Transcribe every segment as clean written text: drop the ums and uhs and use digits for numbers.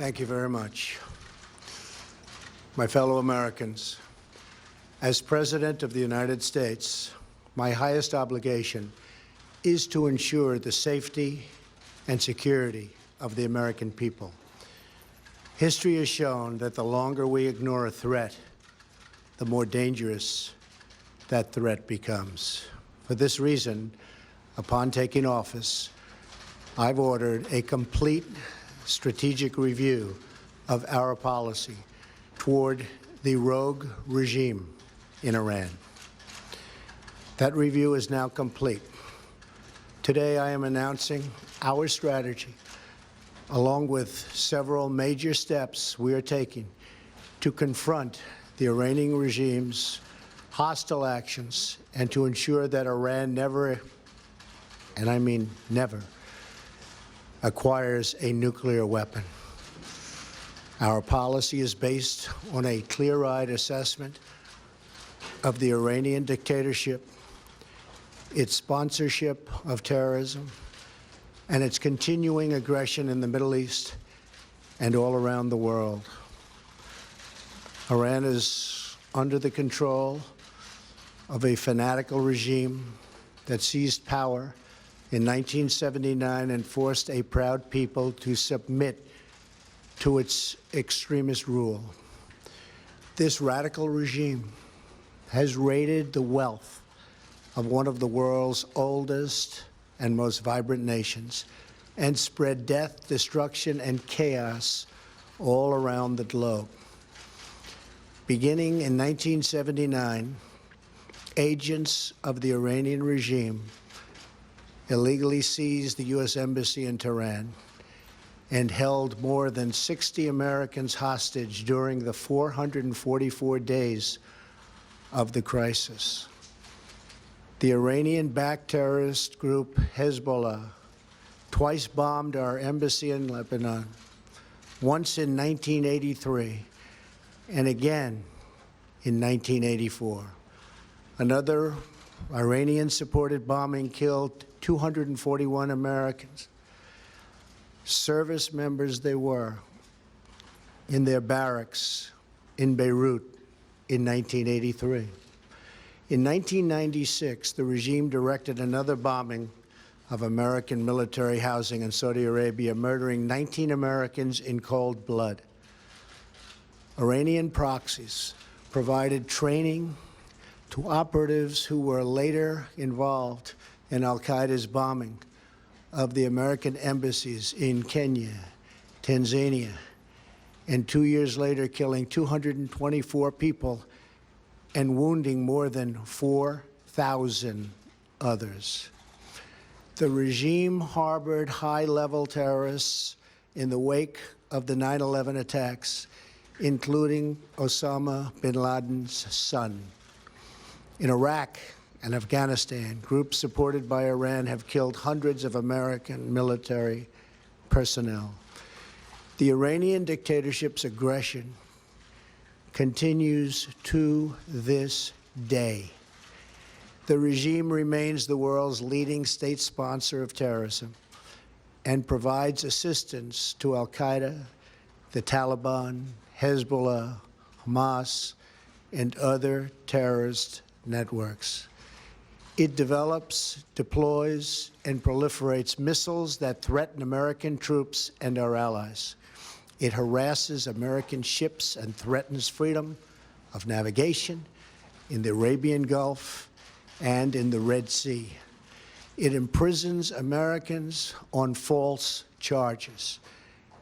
Thank you very much. My fellow Americans, as President of the United States, my highest obligation is to ensure the safety and security of the American people. History has shown that the longer we ignore a threat, the more dangerous that threat becomes. For this reason, upon taking office, I've ordered a complete strategic review of our policy toward the rogue regime in Iran. That review is now complete. Today, I am announcing our strategy, along with several major steps we are taking to confront the Iranian regime's hostile actions and to ensure that Iran never, and I mean never, acquires a nuclear weapon. Our policy is based on a clear-eyed assessment of the Iranian dictatorship, its sponsorship of terrorism, and its continuing aggression in the Middle East and all around the world. Iran is under the control of a fanatical regime that seized power in 1979 and forced a proud people to submit to its extremist rule. This radical regime has raided the wealth of one of the world's oldest and most vibrant nations and spread death, destruction, and chaos all around the globe. Beginning in 1979, agents of the Iranian regime illegally seized the U.S. Embassy in Tehran and held more than 60 Americans hostage during the 444 days of the crisis. The Iranian-backed terrorist group Hezbollah twice bombed our embassy in Lebanon, once in 1983 and again in 1984. Another Iranian-supported bombing killed 241 Americans, service members they were, in their barracks in Beirut in 1983. In 1996, the regime directed another bombing of American military housing in Saudi Arabia, murdering 19 Americans in cold blood. Iranian proxies provided training to operatives who were later involved in al-Qaeda's bombing of the American embassies in Kenya, Tanzania, and 2 years later killing 224 people and wounding more than 4,000 others. The regime harbored high-level terrorists in the wake of the 9/11 attacks, including Osama bin Laden's son. In Iraq and Afghanistan, groups supported by Iran have killed hundreds of American military personnel. The Iranian dictatorship's aggression continues to this day. The regime remains the world's leading state sponsor of terrorism and provides assistance to al-Qaeda, the Taliban, Hezbollah, Hamas, and other terrorist networks. It develops, deploys, and proliferates missiles that threaten American troops and our allies. It harasses American ships and threatens freedom of navigation in the Arabian Gulf and in the Red Sea. It imprisons Americans on false charges,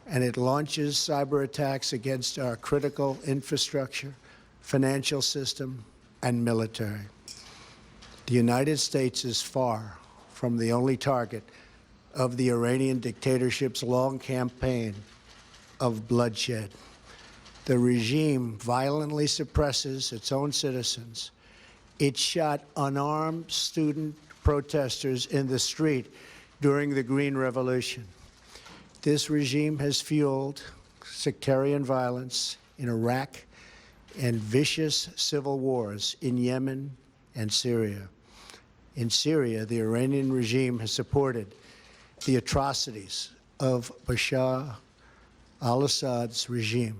and it launches cyber attacks against our critical infrastructure, financial system, and military. The United States is far from the only target of the Iranian dictatorship's long campaign of bloodshed. The regime violently suppresses its own citizens. It shot unarmed student protesters in the street during the Green Revolution. This regime has fueled sectarian violence in Iraq and vicious civil wars in Yemen and Syria. In Syria, the Iranian regime has supported the atrocities of Bashar al-Assad's regime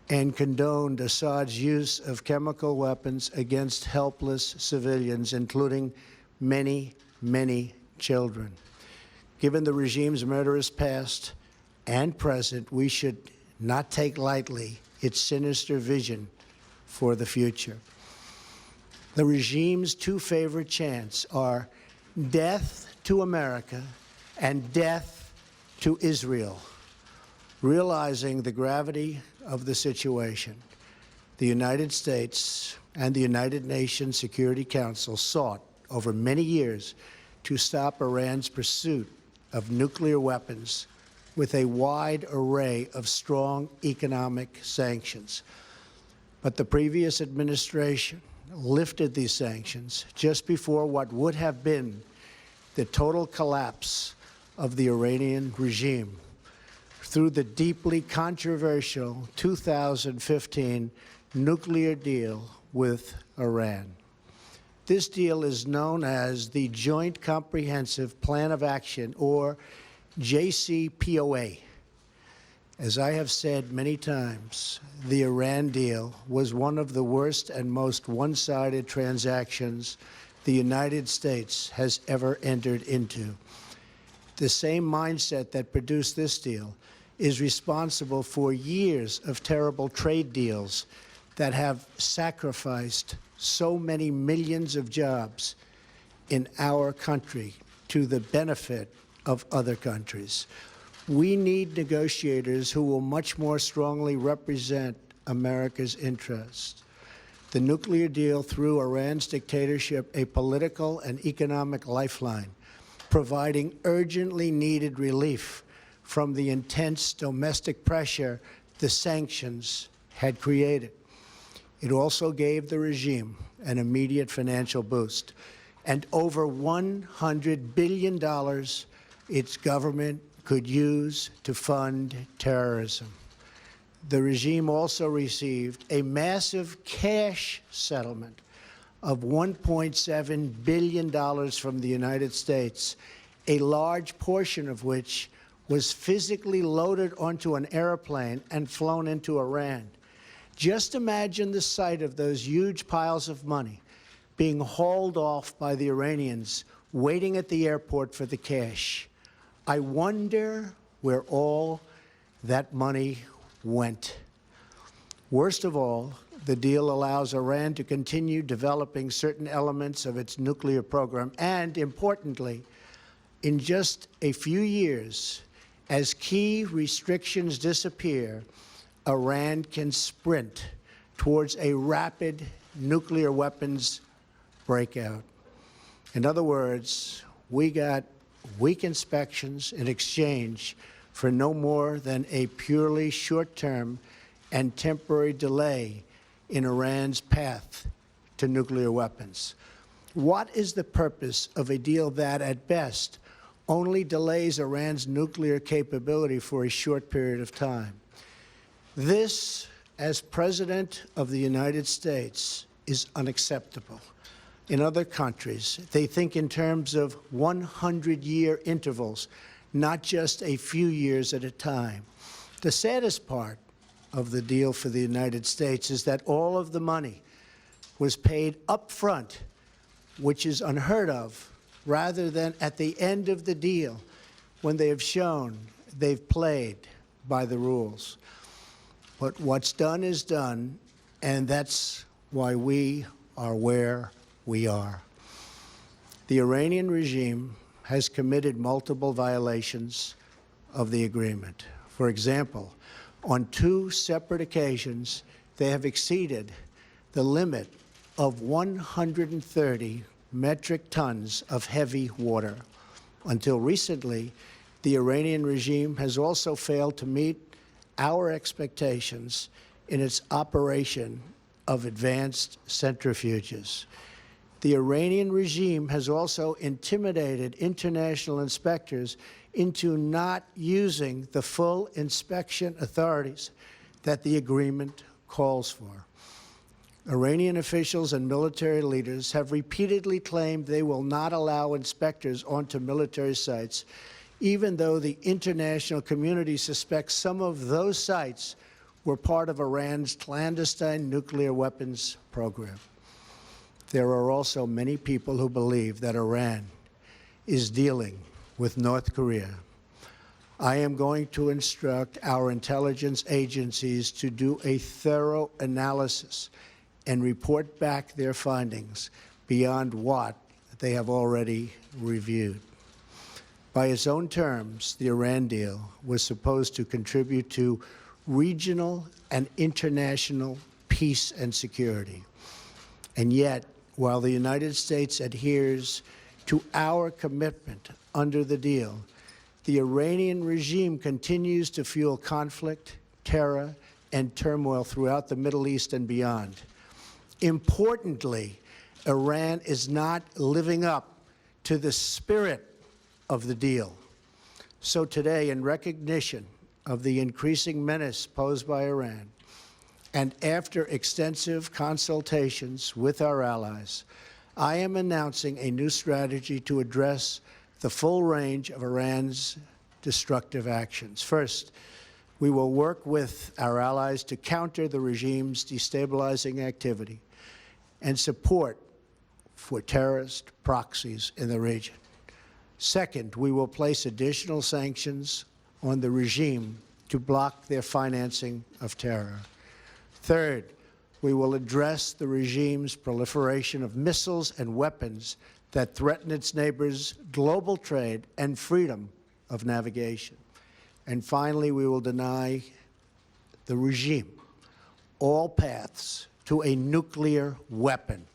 and condoned Assad's use of chemical weapons against helpless civilians, including many, many children. Given the regime's murderous past and present, we should not take lightly its sinister vision for the future. The regime's two favorite chants are death to America and death to Israel. Realizing the gravity of the situation, the United States and the United Nations Security Council sought over many years to stop Iran's pursuit of nuclear weapons with a wide array of strong economic sanctions. But the previous administration lifted these sanctions just before what would have been the total collapse of the Iranian regime through the deeply controversial 2015 nuclear deal with Iran. This deal is known as the Joint Comprehensive Plan of Action, or JCPOA. As I have said many times, the Iran deal was one of the worst and most one-sided transactions the United States has ever entered into. The same mindset that produced this deal is responsible for years of terrible trade deals that have sacrificed so many millions of jobs in our country to the benefit of other countries. We need negotiators who will much more strongly represent America's interests. The nuclear deal threw Iran's dictatorship a political and economic lifeline, providing urgently needed relief from the intense domestic pressure the sanctions had created. It also gave the regime an immediate financial boost, and over $100 billion its government could use to fund terrorism. The regime also received a massive cash settlement of $1.7 billion from the United States, a large portion of which was physically loaded onto an airplane and flown into Iran. Just imagine the sight of those huge piles of money being hauled off by the Iranians, waiting at the airport for the cash. I wonder where all that money went. Worst of all, the deal allows Iran to continue developing certain elements of its nuclear program, and importantly, in just a few years, as key restrictions disappear, Iran can sprint towards a rapid nuclear weapons breakout. In other words, we got weak inspections in exchange for no more than a purely short-term and temporary delay in Iran's path to nuclear weapons. What is the purpose of a deal that, at best, only delays Iran's nuclear capability for a short period of time? This, as President of the United States, is unacceptable. In other countries, they think in terms of 100-year intervals, not just a few years at a time. The saddest part of the deal for the United States is that all of the money was paid up front, which is unheard of, rather than at the end of the deal, when they have shown they've played by the rules. But what's done is done, and that's why we are where we are. The Iranian regime has committed multiple violations of the agreement. For example, on 2 separate occasions, they have exceeded the limit of 130 metric tons of heavy water. Until recently, the Iranian regime has also failed to meet our expectations in its operation of advanced centrifuges. The Iranian regime has also intimidated international inspectors into not using the full inspection authorities that the agreement calls for. Iranian officials and military leaders have repeatedly claimed they will not allow inspectors onto military sites, even though the international community suspects some of those sites were part of Iran's clandestine nuclear weapons program. There are also many people who believe that Iran is dealing with North Korea. I am going to instruct our intelligence agencies to do a thorough analysis and report back their findings beyond what they have already reviewed. By its own terms, the Iran deal was supposed to contribute to regional and international peace and security. And yet, while the United States adheres to our commitment under the deal, the Iranian regime continues to fuel conflict, terror, and turmoil throughout the Middle East and beyond. Importantly, Iran is not living up to the spirit of the deal. So today, in recognition of the increasing menace posed by Iran, and after extensive consultations with our allies, I am announcing a new strategy to address the full range of Iran's destructive actions. First, we will work with our allies to counter the regime's destabilizing activity and support for terrorist proxies in the region. Second, we will place additional sanctions on the regime to block their financing of terror. Third, we will address the regime's proliferation of missiles and weapons that threaten its neighbors' global trade and freedom of navigation. And finally, we will deny the regime all paths to a nuclear weapon.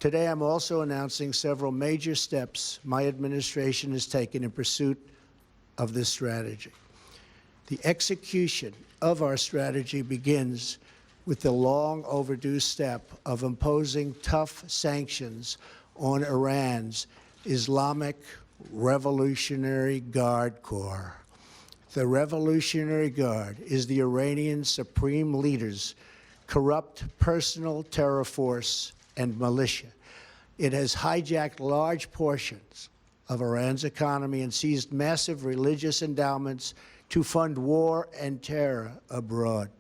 Today, I'm also announcing several major steps my administration has taken in pursuit of this strategy. The execution of our strategy begins with the long overdue step of imposing tough sanctions on Iran's Islamic Revolutionary Guard Corps. The Revolutionary Guard is the Iranian supreme leader's corrupt personal terror force and militia. It has hijacked large portions of Iran's economy and seized massive religious endowments to fund war and terror abroad.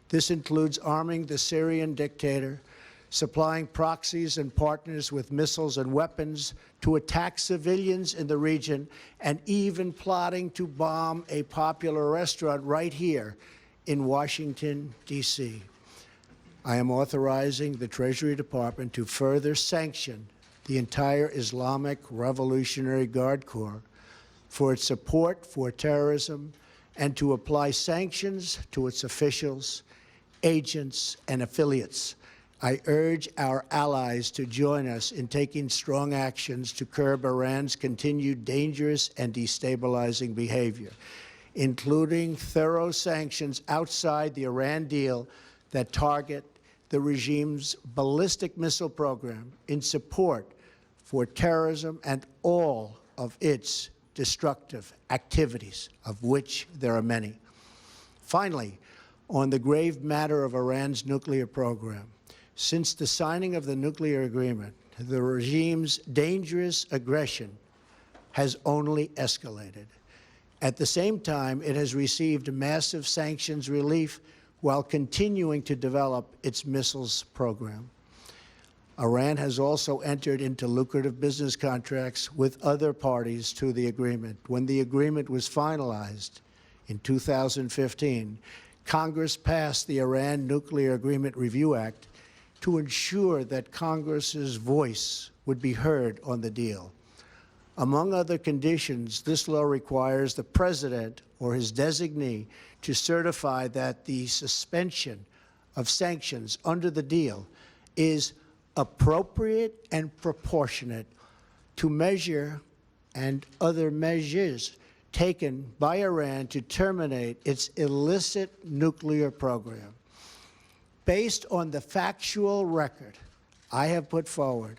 This includes arming the Syrian dictator, supplying proxies and partners with missiles and weapons to attack civilians in the region, and even plotting to bomb a popular restaurant right here in Washington, D.C. I am authorizing the Treasury Department to further sanction the entire Islamic Revolutionary Guard Corps for its support for terrorism and to apply sanctions to its officials, agents, and affiliates. I urge our allies to join us in taking strong actions to curb Iran's continued dangerous and destabilizing behavior, including thorough sanctions outside the Iran deal that target the regime's ballistic missile program in support for terrorism and all of its destructive activities, of which there are many. Finally, on the grave matter of Iran's nuclear program, since the signing of the nuclear agreement, the regime's dangerous aggression has only escalated. At the same time, it has received massive sanctions relief while continuing to develop its missiles program. Iran has also entered into lucrative business contracts with other parties to the agreement. When the agreement was finalized in 2015, Congress passed the Iran Nuclear Agreement Review Act to ensure that Congress's voice would be heard on the deal. Among other conditions, this law requires the president or his designee to certify that the suspension of sanctions under the deal is appropriate and proportionate to measure and other measures taken by Iran to terminate its illicit nuclear program. Based on the factual record I have put forward,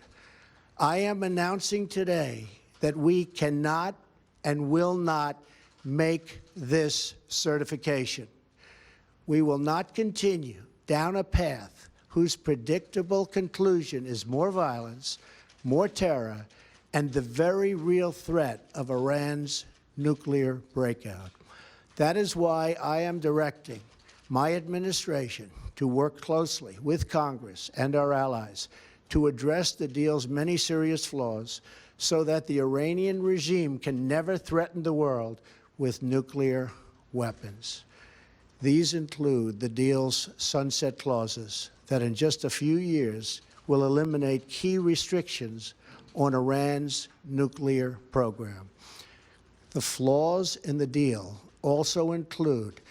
I am announcing today that we cannot and will not make this certification. We will not continue down a path whose predictable conclusion is more violence, more terror, and the very real threat of Iran's nuclear breakout. That is why I am directing my administration to work closely with Congress and our allies to address the deal's many serious flaws so that the Iranian regime can never threaten the world with nuclear weapons. These include the deal's sunset clauses that in just a few years will eliminate key restrictions on Iran's nuclear program. The flaws in the deal also include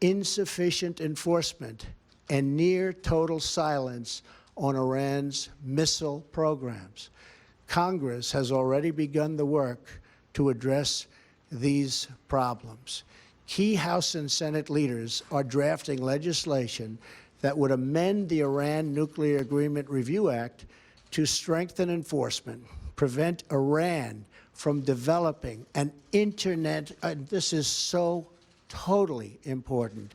insufficient enforcement and near total silence on Iran's missile programs. Congress has already begun the work to address these problems. Key House and Senate leaders are drafting legislation that would amend the Iran Nuclear Agreement Review Act to strengthen enforcement, prevent Iran from developing an internet, and this is so totally important,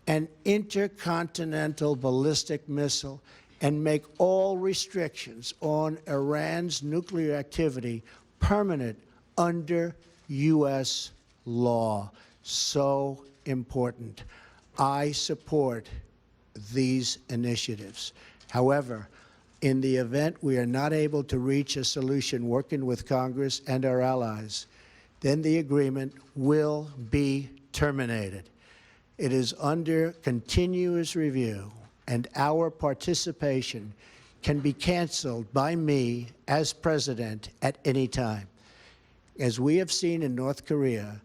an intercontinental ballistic missile, and make all restrictions on Iran's nuclear activity permanent under U.S. law. So important. I support these initiatives. However, in the event we are not able to reach a solution working with Congress and our allies, then the agreement will be terminated. It is under continuous review, and our participation can be canceled by me as president at any time. As we have seen in North Korea,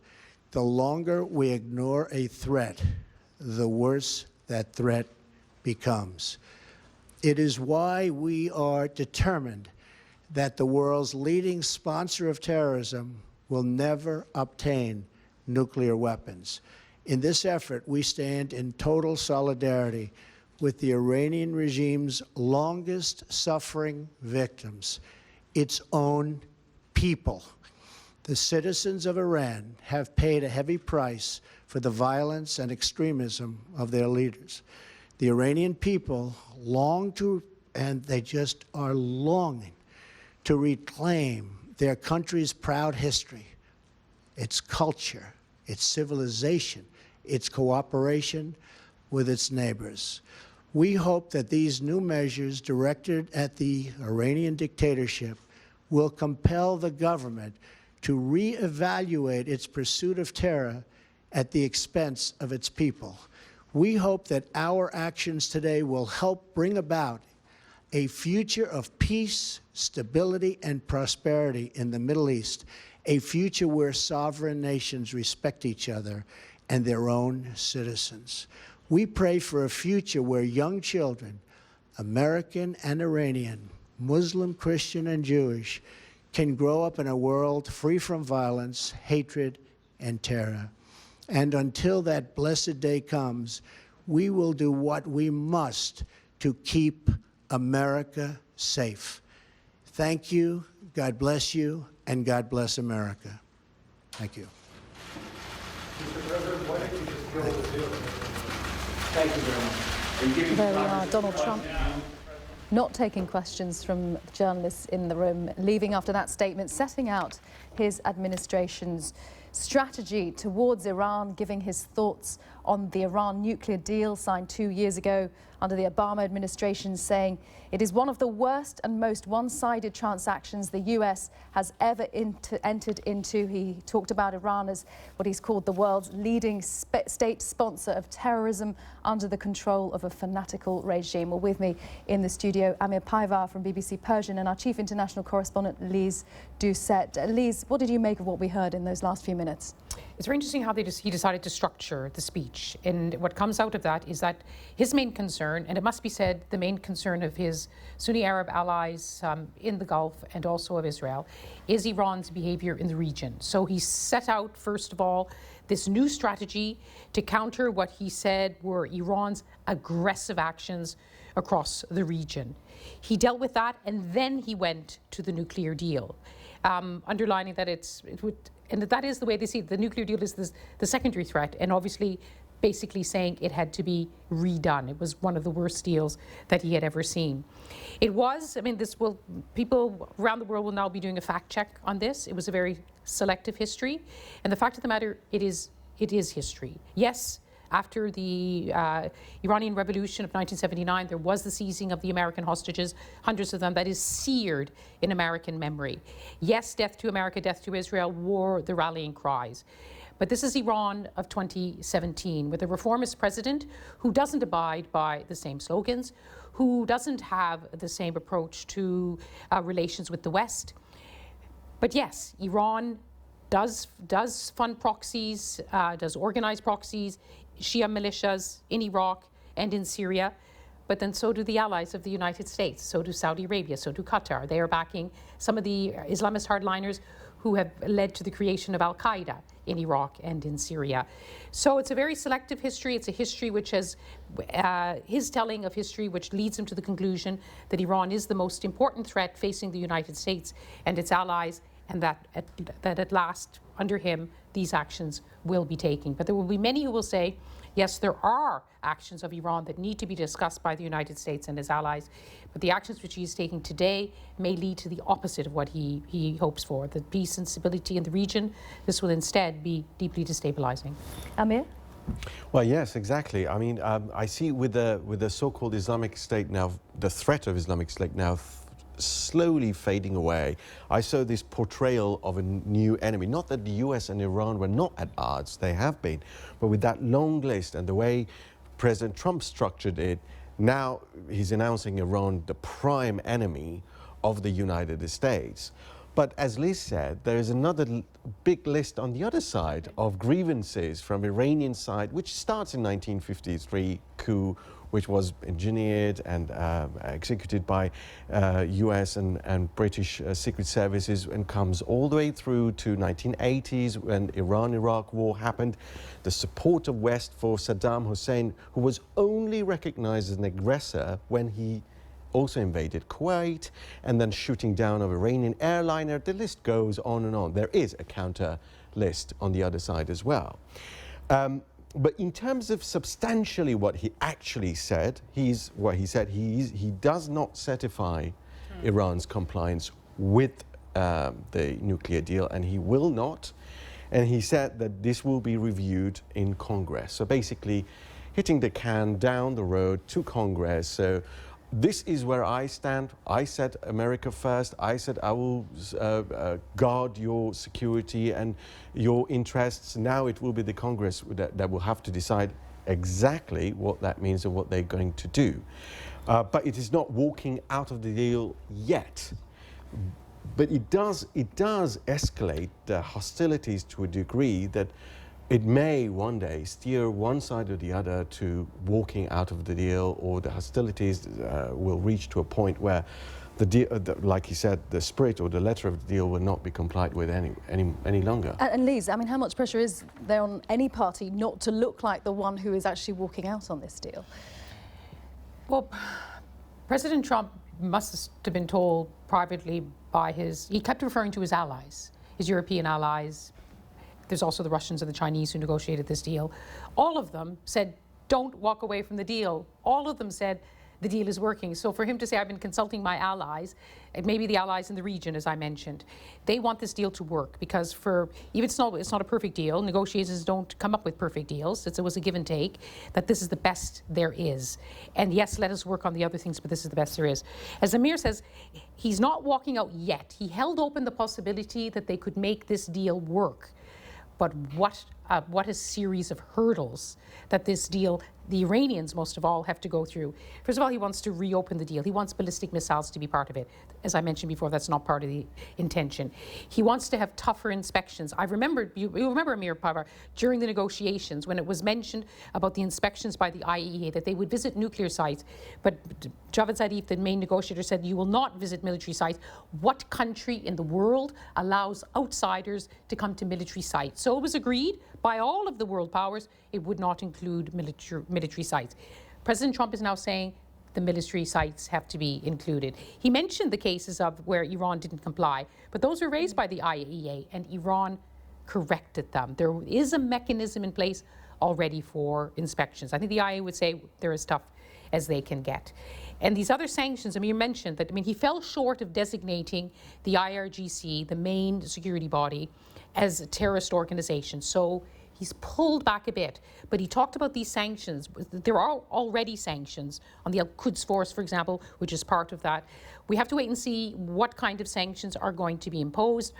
the longer we ignore a threat, the worse that threat becomes. It is why we are determined that the world's leading sponsor of terrorism will never obtain nuclear weapons. In this effort, we stand in total solidarity with the Iranian regime's longest-suffering victims, its own people. The citizens of Iran have paid a heavy price for the violence and extremism of their leaders. The Iranian people long to, and they just are longing to reclaim their country's proud history, its culture, its civilization, its cooperation with its neighbors. We hope that these new measures directed at the Iranian dictatorship will compel the government to reevaluate its pursuit of terror at the expense of its people. We hope that our actions today will help bring about a future of peace, stability, and prosperity in the Middle East, a future where sovereign nations respect each other and their own citizens. We pray for a future where young children, American and Iranian, Muslim, Christian, and Jewish, can grow up in a world free from violence, hatred, and terror. And until that blessed day comes, we will do what we must to keep America safe. Thank you, God bless you, and God bless America. Thank you. Mr. President, why don't you just kill the deal? Thank you very much. There we are, Donald Trump not taking questions from journalists in the room, leaving after that statement, setting out his administration's strategy towards Iran, giving his thoughts on the Iran nuclear deal signed 2 years ago under the Obama administration, saying it is one of the worst and most one-sided transactions the U.S. has ever entered into. He talked about Iran as what he's called the world's leading state sponsor of terrorism under the control of a fanatical regime. Well, with me in the studio, Amir Paivar from BBC Persian and our chief international correspondent, Lise Doucet. Lise, what did you make of what we heard in those last few minutes? It's very interesting how he decided to structure the speech. And what comes out of that is that his main concern, and it must be said the main concern of his Sunni Arab allies in the Gulf and also of Israel, is Iran's behavior in the region. So he set out, first of all, this new strategy to counter what he said were Iran's aggressive actions across the region. He dealt with that, and then he went to the nuclear deal, underlining that and that is the way they see it. The nuclear deal is the secondary threat, and obviously basically saying it had to be redone. It was one of the worst deals that he had ever seen. It was, I mean, people around the world will now be doing a fact check on this. It was a very selective history. And the fact of the matter, it is history. Yes, after the Iranian Revolution of 1979, there was the seizing of the American hostages, hundreds of them. That is seared in American memory. Yes, death to America, death to Israel were the rallying cries. But this is Iran of 2017, with a reformist president who doesn't abide by the same slogans, who doesn't have the same approach to relations with the West. But yes, Iran does fund proxies, does organize proxies, Shia militias in Iraq and in Syria, but then so do the allies of the United States, so do Saudi Arabia, so do Qatar. They are backing some of the Islamist hardliners who have led to the creation of Al-Qaeda in Iraq and in Syria. So it's a very selective history. It's a history which has, his telling of history which leads him to the conclusion that Iran is the most important threat facing the United States and its allies, and that at last, under him, these actions will be taken. But there will be many who will say, yes, there are actions of Iran that need to be discussed by the United States and his allies, but the actions which he is taking today may lead to the opposite of what he hopes for, the peace and stability in the region. This will instead be deeply destabilizing. Amir? Well, yes, exactly. I mean, I see with the so-called Islamic State now, the threat of Islamic State now slowly fading away. I saw this portrayal of a new enemy. Not that the US and Iran were not at odds, they have been, but with that long list and the way President Trump structured it, now he's announcing Iran the prime enemy of the United States. But as Liz said, there is another big list on the other side of grievances from Iranian side, which starts in 1953 coup, which was engineered and executed by US and British secret services, and comes all the way through to 1980s when Iran-Iraq war happened. The support of West for Saddam Hussein, who was only recognized as an aggressor when he also invaded Kuwait, and then shooting down of Iranian airliner. The list goes on and on. There is a counter list on the other side as well. But in terms of substantially what he actually said, he does not certify Iran's compliance with the nuclear deal, and he will not. And he said that this will be reviewed in Congress. So basically hitting the can down the road to Congress. So this is where I stand. I said America first. I said I will guard your security and your interests. Now it will be the Congress that will have to decide exactly what that means and what they're going to do. But it is not walking out of the deal yet. But it does escalate the hostilities to a degree that it may one day steer one side or the other to walking out of the deal, or the hostilities will reach to a point where the deal, like he said, the spirit or the letter of the deal will not be complied with any longer. And Liz, I mean, how much pressure is there on any party not to look like the one who is actually walking out on this deal? Well, President Trump must have been told privately by he kept referring to his allies, his European allies. There's also the Russians and the Chinese who negotiated this deal. All of them said, don't walk away from the deal. All of them said, the deal is working. So for him to say, I've been consulting my allies, maybe the allies in the region, as I mentioned, they want this deal to work, because even it's not a perfect deal. Negotiators don't come up with perfect deals. It was a give and take, that this is the best there is. And yes, let us work on the other things, but this is the best there is. As Amir says, he's not walking out yet. He held open the possibility that they could make this deal work. But what a series of hurdles that this deal, the Iranians most of all, have to go through. First of all, he wants to reopen the deal. He wants ballistic missiles to be part of it. As I mentioned before, that's not part of the intention. He wants to have tougher inspections. I remember, you remember, Amir Parvar, during the negotiations when it was mentioned about the inspections by the IAEA, that they would visit nuclear sites, but Javad Zarif, the main negotiator, said you will not visit military sites. What country in the world allows outsiders to come to military sites? So it was agreed by all of the world powers it would not include military sites. President Trump is now saying the military sites have to be included. He mentioned the cases of where Iran didn't comply, but those were raised by the IAEA, and Iran corrected them. There is a mechanism in place already for inspections. I think the IAEA would say they're as tough as they can get. And these other sanctions, I mean, you mentioned that, I mean, he fell short of designating the IRGC, the main security body, as a terrorist organization. So he's pulled back a bit, but he talked about these sanctions. There are already sanctions on the Al-Quds Force, for example, which is part of that. We have to wait and see what kind of sanctions are going to be imposed.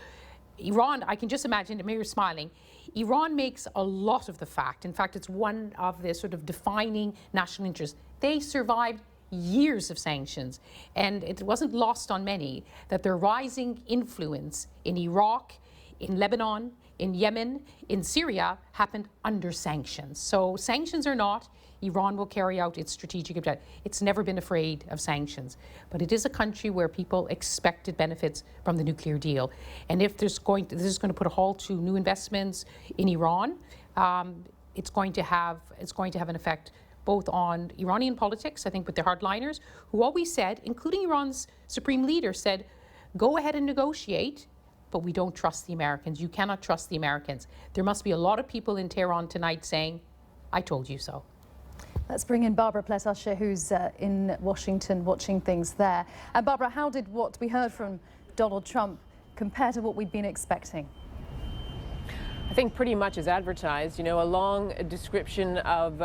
Iran, I can just imagine, I mean, you're smiling, Iran makes a lot of the fact. In fact, it's one of the sort of defining national interests. They survived years of sanctions, and it wasn't lost on many that their rising influence in Iraq, in Lebanon, in Yemen, in Syria happened under sanctions. So sanctions or not, Iran will carry out its strategic objective. It's never been afraid of sanctions, but it is a country where people expected benefits from the nuclear deal. And if this is going to put a halt to new investments in Iran, it's going to have an effect both on Iranian politics, I think, with the hardliners, who always said, including Iran's supreme leader, said, go ahead and negotiate, but we don't trust the Americans. You cannot trust the Americans. There must be a lot of people in Tehran tonight saying, I told you so. Let's bring in Barbara Plett-Usher, who's in Washington watching things there. And Barbara, how did what we heard from Donald Trump compare to what we'd been expecting? I think pretty much as advertised, you know, a long description of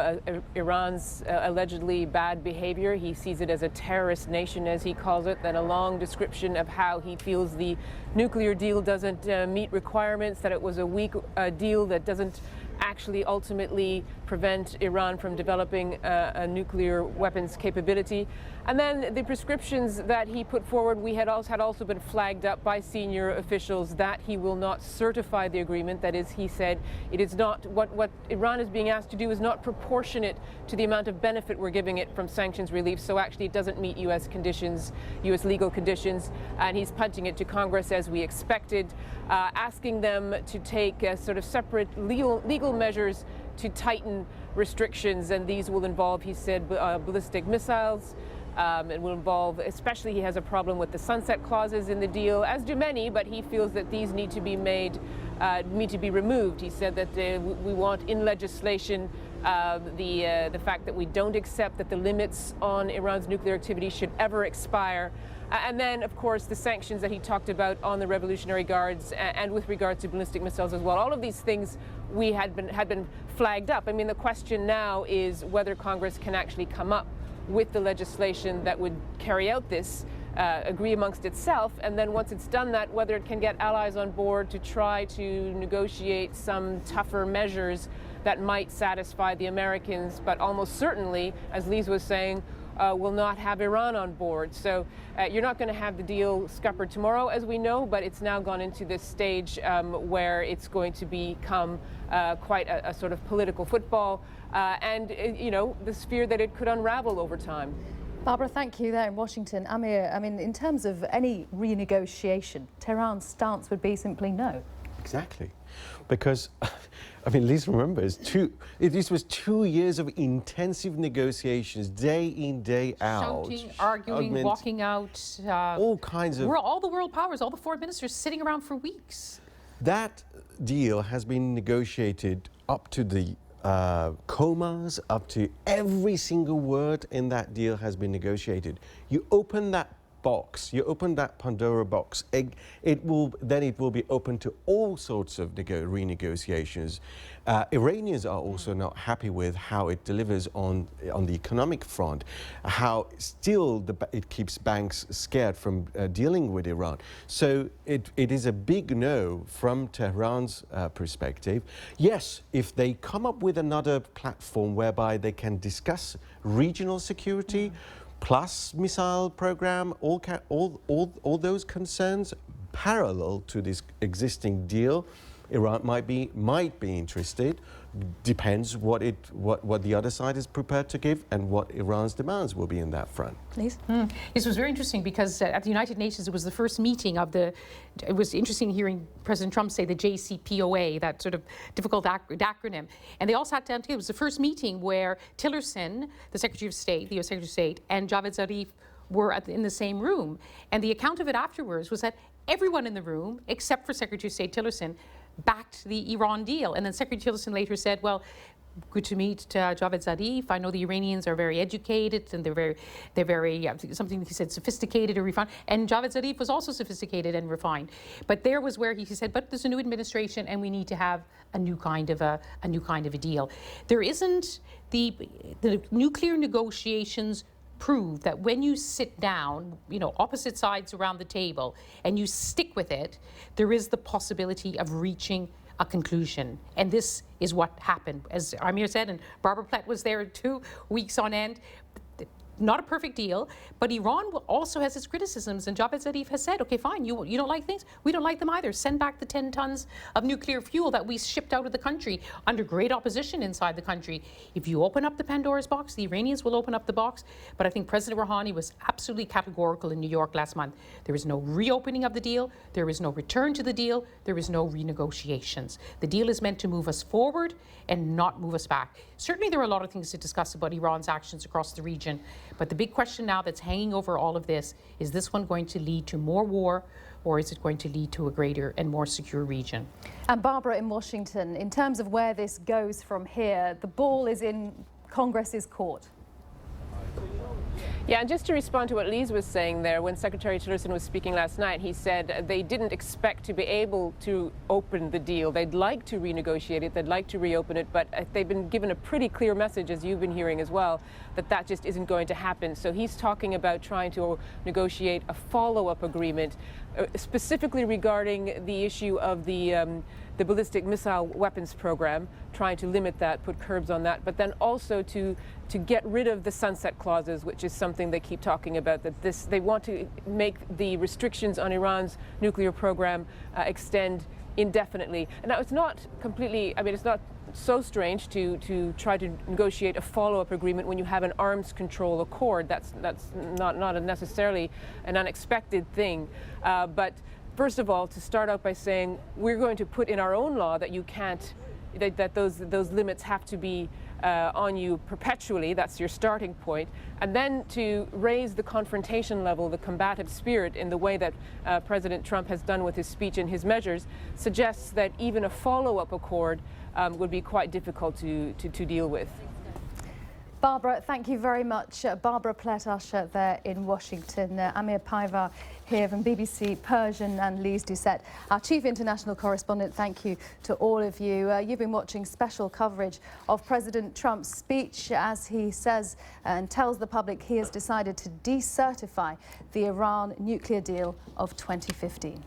Iran's allegedly bad behavior. He sees it as a terrorist nation, as he calls it. Then a long description of how he feels the nuclear deal doesn't meet requirements, that it was a weak deal that doesn't actually ultimately prevent Iran from developing a nuclear weapons capability. And then the prescriptions that he put forward, had also been flagged up by senior officials that he will not certify the agreement. That is, he said, it is not, what Iran is being asked to do is not proportionate to the amount of benefit we're giving it from sanctions relief. So actually it doesn't meet U.S. conditions, U.S. legal conditions. And he's punting it to Congress as we expected, asking them to take sort of separate legal measures to tighten restrictions. And these will involve, he said, ballistic missiles. It will involve, especially he has a problem with the sunset clauses in the deal, as do many, but he feels that these need to be removed. He said that we want in legislation the fact that we don't accept that the limits on Iran's nuclear activity should ever expire. And then, of course, the sanctions that he talked about on the Revolutionary Guards and with regard to ballistic missiles as well. All of these things we had been flagged up. I mean, the question now is whether Congress can actually come up with the legislation that would carry out this, agree amongst itself, and then once it's done that, whether it can get allies on board to try to negotiate some tougher measures that might satisfy the Americans, but almost certainly, as Lise was saying, will not have Iran on board. So you're not going to have the deal scuppered tomorrow, as we know, but it's now gone into this stage where it's going to become quite a sort of political football, and you know, this fear that it could unravel over time. Barbara, thank you there in Washington. Amir, I mean, in terms of any renegotiation, Tehran's stance would be simply no. Exactly. Because, I mean, Lise remembers, this was 2 years of intensive negotiations, day in, day out. Shouting, arguing, walking out. All kinds of... All the world powers, all the foreign ministers sitting around for weeks. That deal has been negotiated up to the comas, up to every single word in that deal has been negotiated. You open that box, you open that Pandora box, it will be open to all sorts of renegotiations. Iranians are also not happy with how it delivers on the economic front, how still it keeps banks scared from dealing with Iran. So it is a big no from Tehran's perspective. Yes, if they come up with another platform whereby they can discuss regional security, plus missile program, all those concerns parallel to this existing deal, Iran might be interested. Depends what the other side is prepared to give and what Iran's demands will be in that front. Please. This was very interesting because at the United Nations it was the first meeting of the. It was interesting hearing President Trump say the JCPOA, that sort of difficult acronym, and they all sat down together. It was the first meeting where Tillerson, the Secretary of State, the U.S. Secretary of State, and Javad Zarif were in the same room. And the account of it afterwards was that everyone in the room, except for Secretary of State Tillerson, backed the Iran deal. And then Secretary Tillerson later said, well, good to meet Javed Zarif. I know the Iranians are very educated and they're very something he said, sophisticated or refined. And Javed Zarif was also sophisticated and refined. But there was where he said, but there's a new administration and we need to have a new kind of a deal. There isn't the nuclear negotiations prove that when you sit down, opposite sides around the table, and you stick with it, there is the possibility of reaching a conclusion. And this is what happened. As Amir said, and Barbara Plett was there 2 weeks on end. Not a perfect deal, but Iran also has its criticisms, and Javed Zarif has said, okay, fine, you don't like things? We don't like them either. Send back the 10 tons of nuclear fuel that we shipped out of the country under great opposition inside the country. If you open up the Pandora's box, the Iranians will open up the box, but I think President Rouhani was absolutely categorical in New York last month. There is no reopening of the deal, there is no return to the deal, there is no renegotiations. The deal is meant to move us forward and not move us back. Certainly there are a lot of things to discuss about Iran's actions across the region, but the big question now that's hanging over all of this is this one going to lead to more war, or is it going to lead to a greater and more secure region? And Barbara, in Washington, in terms of where this goes from here, the ball is in Congress's court. Yeah, and just to respond to what Lise was saying there, when Secretary Tillerson was speaking last night, he said they didn't expect to be able to open the deal. They'd like to renegotiate it, they'd like to reopen it, but they've been given a pretty clear message, as you've been hearing as well, that just isn't going to happen. So he's talking about trying to negotiate a follow-up agreement, specifically regarding the issue of the ballistic missile weapons program, trying to limit that, put curbs on that, but then also to get rid of the sunset clauses, which is something they keep talking about, that they want to make the restrictions on Iran's nuclear program extend indefinitely. And now it's not completely, it's not so strange to try to negotiate a follow-up agreement when you have an arms control accord. That's not necessarily an unexpected thing. But first of all, to start out by saying we're going to put in our own law that you can't, that those limits have to be on you perpetually. That's your starting point. And then to raise the confrontation level, the combative spirit in the way that President Trump has done with his speech and his measures suggests that even a follow-up accord would be quite difficult to deal with. Barbara, thank you very much. Barbara Plett Usher there in Washington. Amir Paivar here from BBC Persian, and Lise Doucette, our chief international correspondent. Thank you to all of you. You've been watching special coverage of President Trump's speech as he says and tells the public he has decided to decertify the Iran nuclear deal of 2015.